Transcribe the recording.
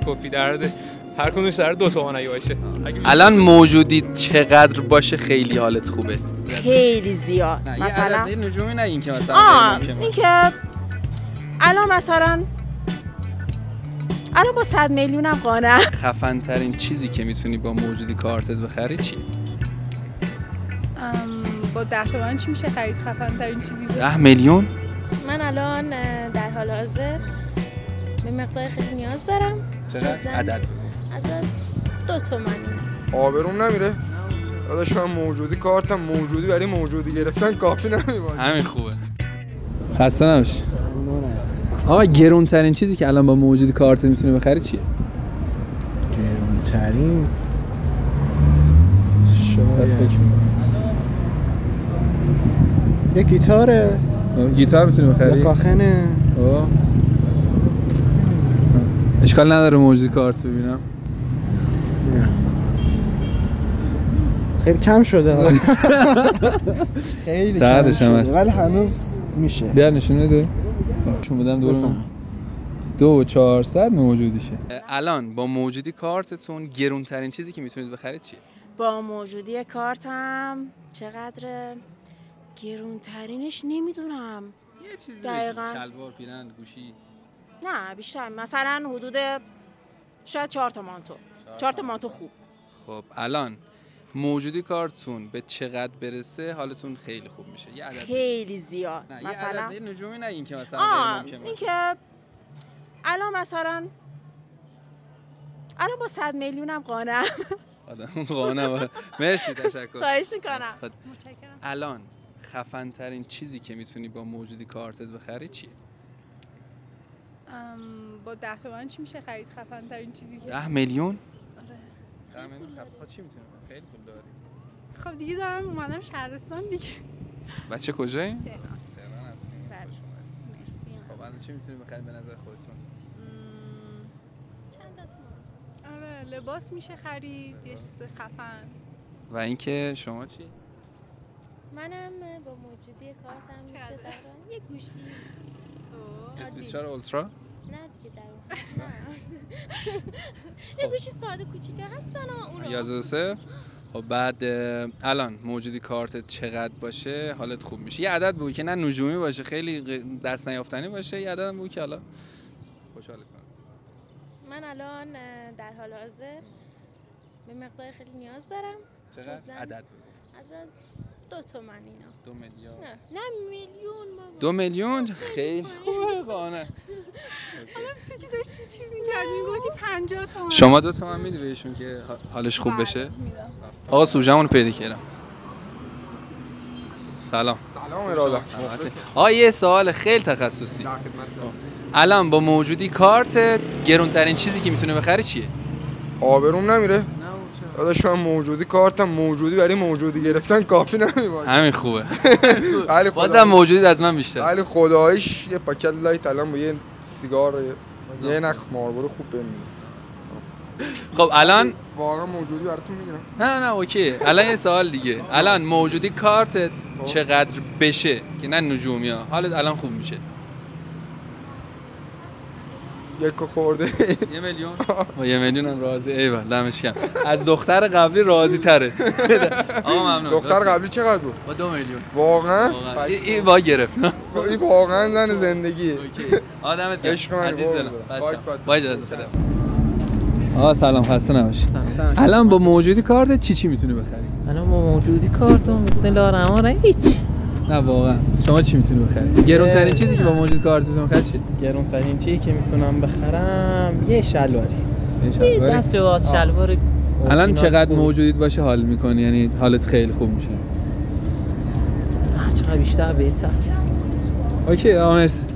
کپی درده هر کدومش در 2 تومن اگه باشه. الان موجودی چقدر باشه خیلی حالت خوبه؟ خیلی زیاد. مثلا یه نجومی نگین که مثلا این که الان مثلا با 100 میلیونم قانعم. خفن ترین چیزی که میتونی با موجودی کارتت بخری چیه؟ با 10 تومن چی میشه خرید خفن ترین چیزی؟ 10 میلیون؟ من الان در حال حاضر به مقدار خیلی نیاز دارم. چقدر؟ عدد 2 تومانی. آبروم نمیره؟ داداش من موجودی کارتم موجودی برای موجودی گرفتن کافی نمیباشه. همین خوبه. خسته نباش. آقا گرون ترین چیزی که الان با موجودی کارت میتونی بخری چیه؟ گرون ترین شاید یه گیتاره. گیتار میتونی بخری؟ یا کاخنه. اشکال نداره موجودی کارت ببینم. خیلی کم شده. خیلی کم شده ولی هنوز میشه. بیار نشون بده. چون بودم دور 2400 موجودیشه. الان با موجودی کارتتون گرون ترین چیزی که میتونید بخرید چیه؟ با موجودی کارتم چقدر گرون ترینش نمیدونم. یه چیزی دقیقاً شلوار پیرن گوشی. نه بیشتر مثلا حدود شاید 4 تومن تو 4 تومن تو خوب. خب الان موجودی کارتون به چقدر برسه حالتون خیلی خوب میشه؟ یه عدد خیلی زیاد. مثلا یه نجومی نگین که مثلا این که الان مثلا با 100 میلیونم قانعم. آدم قانعه. مرسی تشکر. خواهش میکنم. متشکرم. الان خفن ترین چیزی که میتونی با موجودی کارتت بخری چیه؟ با 10 تومن چی میشه خرید خفن ترین چیزی که 10 میلیون؟ آره. 10 میلیون چی میتونی؟ خیلی پول داری. خب دیگه دارم اومدم شهرستان دیگه. بچه کجایی؟ تهران هستین. بله. مرسی. خب الان چی میتونی بخری به نظر خودتون؟ چند دست آره لباس میشه خرید یه چیز خفن. و اینکه شما چی؟ منم با موجودی کارتم میشه دارم یه گوشی S24 اولترا؟ نه دیگه در اون نه یه گوشی ساده کوچیکه هستن اون 11 خب بعد الان موجودی کارت چقدر باشه حالت خوب میشه؟ یه عدد بگو که نه نجومی باشه خیلی دست نیافتنی باشه، یه عدد بگو که حالا خوشحالت کنه. من الان در حال حاضر به مقدار خیلی نیاز دارم. چقدر؟ عدد بگو. عدد 2 تومن اینا. 2 میلیارد. نه میلیون بابا. 2 میلیون خیلی خوبه قانع. حالا تو که داشتی چیز می‌کردی میگفتی 50 تومن. شما 2 تومن میدی بهشون که حالش خوب بشه؟ آقا سوژه‌مون پیدا کردم. سلام. سلام اراده. آقا یه سوال خیلی تخصصی. الان با موجودی کارت گرونترین چیزی که میتونه بخری چیه؟ آبروم نمیره؟ داداش من موجودی کارتم موجودی برای موجودی گرفتن کافی نمیباشه. همین خوبه. بازم موجودی از من بیشتر. ولی خداییش یه پاکت لایت الان با یه سیگار یه نخ مارلبورو خوب بمیره. خب الان واقعا موجودی براتون میگیرم. نه اوکی. الان یه سوال دیگه. الان موجودی کارت چقدر بشه که نه نجومیا حالت الان خوب میشه؟ 1 خورده. 1 میلیون؟ با 1 میلیون هم راضی. ایول دمش گرم. از دختر قبلی راضی تره. آقا ممنون. دختر قبلی چقدر بود؟ با 2 میلیون. واقعا؟ این با گرفت. این واقعا زن زندگیه. آدمت گرم. عزیز دلم. با اجازه خدا. آقا سلام خسته نباشی. الان با موجودی کارت چی میتونی بخری؟ الان با موجودی کارت بسم الله الرحمن الرحیم هیچ. نه واقعا شما چی میتونی بخری؟ گرونترین چیزی که با موجودی کارت میتونی بخری چیه؟ گرونترین چیزی که میتونم بخرم یه شلواری. یه دست لباس شلوار. الان چقدر موجودیت باشه حال میکنی؟ یعنی حالت خیلی خوب میشه؟ هر چقدر بیشتر بهتر. اوکی مرسی.